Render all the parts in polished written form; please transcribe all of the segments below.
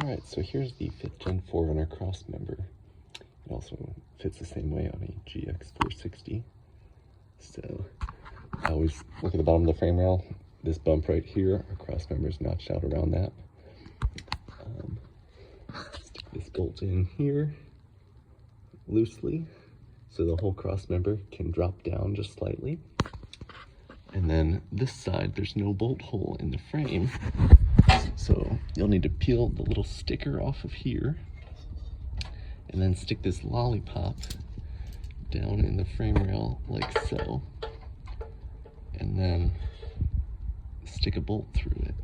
Alright, so here's the 5th Gen 4Runner cross member. It also fits the same way on a GX460. So I always look at the bottom of the frame rail. This bump right here, our cross member is notched out around that. Stick this bolt in here loosely so the whole cross member can drop down just slightly. And then this side, there's no bolt hole in the frame, so you'll need to peel the little sticker off of here and then stick this lollipop down in the frame rail like so, and then stick a bolt through it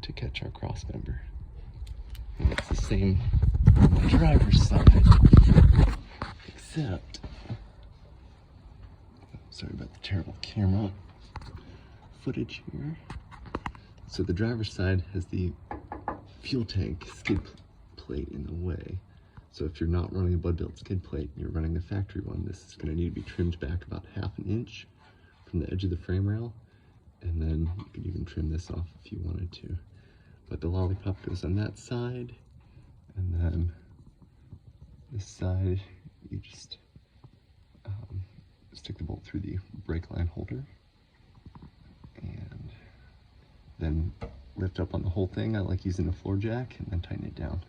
to catch our cross member. And it's the same on the driver's side, except, sorry about the terrible camera footage here. So the driver's side has the fuel tank skid plate in the way. So if you're not running a BudBuilt skid plate, you're running the factory one, this is going to need to be trimmed back about 1/2 inch from the edge of the frame rail, and then you could even trim this off if you wanted to. But the lollipop goes on that side, and then this side you just stick the bolt through the brake line holder and then lift up on the whole thing. I like using a floor jack and then tighten it down.